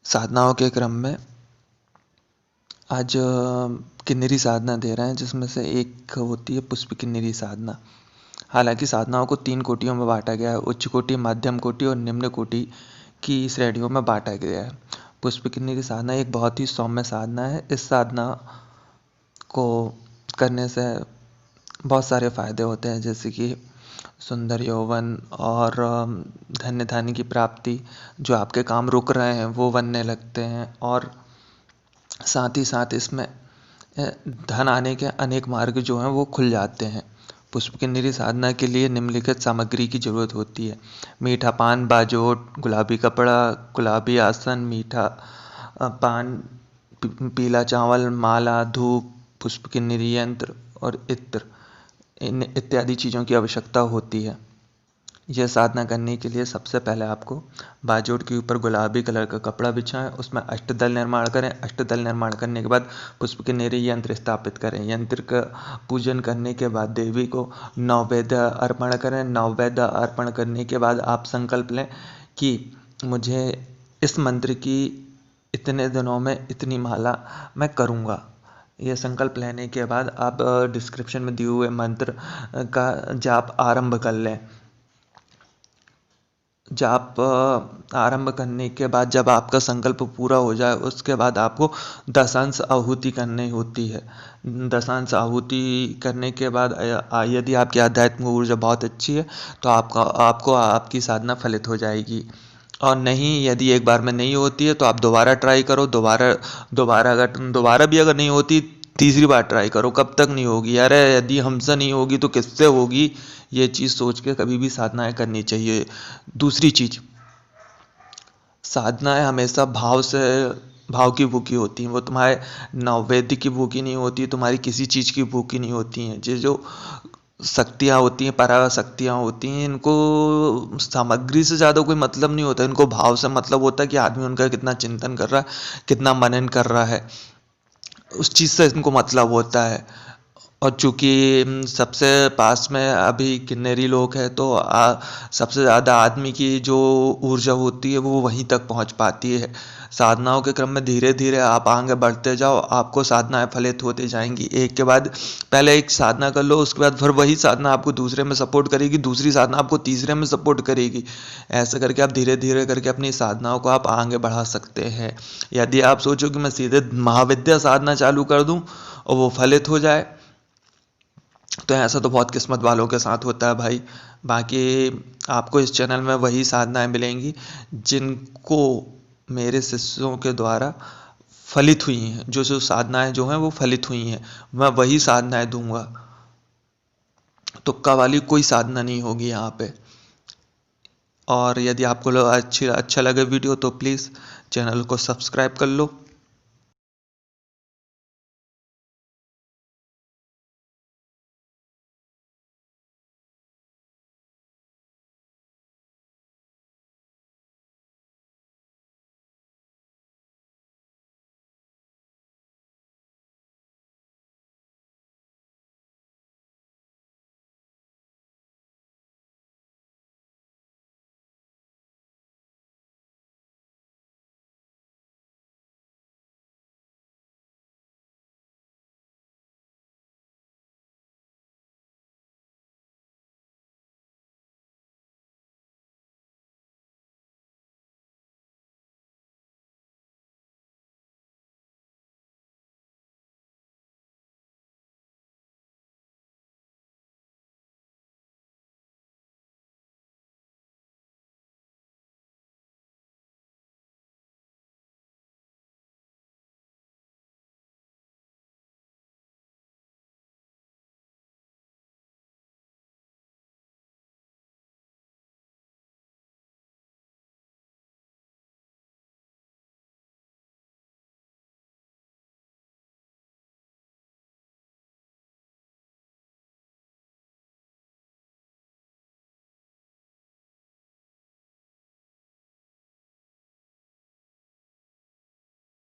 साधनाओं के क्रम में आज किन्नरी साधना दे रहे हैं, जिसमें से एक होती है पुष्प किन्नरी साधना। हालांकि साधनाओं को 3 कोटियों में बांटा गया है, उच्च कोटि, मध्यम कोटि और निम्न कोटि की श्रेणियों में बांटा गया है। पुष्प किन्नरी साधना एक बहुत ही सौम्य साधना है। इस साधना को करने से बहुत सारे फायदे होते हैं, जैसे कि सुंदर यौवन और धन्य धान्य की प्राप्ति। जो आपके काम रुक रहे हैं वो बनने लगते हैं, और साथ ही साथ इसमें धन आने के अनेक मार्ग जो हैं वो खुल जाते हैं। पुष्प किन्नरी साधना के लिए निम्नलिखित सामग्री की जरूरत होती है: मीठा पान, बाजोट, गुलाबी कपड़ा, गुलाबी आसन, मीठा पान, पीला चावल, माला, धूप, पुष्प किन्नरी यंत्र और इत्र, इन इत्यादि चीज़ों की आवश्यकता होती है। यह साधना करने के लिए सबसे पहले आपको बाजोट के ऊपर गुलाबी कलर का कपड़ा बिछाएं, उसमें अष्टदल निर्माण करें। अष्टदल निर्माण करने के बाद पुष्प किन्नरी यंत्र स्थापित करें। यंत्र का पूजन करने के बाद देवी को नैवेद्य अर्पण करें। नैवेद्य अर्पण करने के बाद आप संकल्प लें कि मुझे इस मंत्र की इतने दिनों में इतनी माला मैं करूँगा। यह संकल्प लेने के बाद आप डिस्क्रिप्शन में दिए हुए मंत्र का जाप आरंभ कर लें। जाप आरंभ करने के बाद जब आपका संकल्प पूरा हो जाए, उसके बाद आपको दशांश आहुति करनी होती है। दशांश आहुति करने के बाद यदि आपकी आध्यात्मिक ऊर्जा बहुत अच्छी है तो आपको आपकी साधना फलित हो जाएगी। और नहीं, यदि एक बार में नहीं होती है तो आप दोबारा ट्राई करो। दोबारा भी अगर नहीं होती, तीसरी बार ट्राई करो। कब तक नहीं होगी? अरे यदि हमसे नहीं होगी तो किससे होगी? ये चीज़ सोच के कभी भी साधनाएं करनी चाहिए। दूसरी चीज़, साधनाएं हमेशा भाव की भूखी होती हैं। वो तुम्हारे नैवेद्य की भूखी नहीं होती, तुम्हारी किसी चीज़ की भूखी नहीं होती हैं। जो शक्तियाँ होती हैं, पराशक्तियाँ होती हैं, इनको सामग्री से ज़्यादा कोई मतलब नहीं होता। इनको भाव से मतलब होता है कि आदमी उनका कितना चिंतन कर रहा है, कितना मनन कर रहा है, उस चीज़ से इनको मतलब होता है। और चूँकि सबसे पास में अभी किन्नरी लोग हैं, तो सबसे ज़्यादा आदमी की जो ऊर्जा होती है वो वहीं तक पहुंच पाती है। साधनाओं के क्रम में धीरे धीरे आप आगे बढ़ते जाओ, आपको साधनाएं फलित होते जाएंगी। एक के बाद पहले एक साधना कर लो, उसके बाद फिर वही साधना आपको दूसरे में सपोर्ट करेगी, दूसरी साधना आपको तीसरे में सपोर्ट करेगी। ऐसे करके आप धीरे धीरे करके अपनी साधनाओं को आप आगे बढ़ा सकते हैं। यदि आप सोचो कि मैं सीधे महाविद्या साधना चालू कर दूँ और वो फलित हो जाए, तो ऐसा तो बहुत किस्मत वालों के साथ होता है भाई। बाकी आपको इस चैनल में वही साधनाएं मिलेंगी जिनको मेरे शिष्यों के द्वारा फलित हुई हैं। जो साधनाएं जो हैं वो फलित हुई हैं, मैं वही साधनाएं दूंगा। तुक्का वाली कोई साधना नहीं होगी यहाँ पे। और यदि आपको अच्छा लगे वीडियो तो प्लीज़ चैनल को सब्सक्राइब कर लो।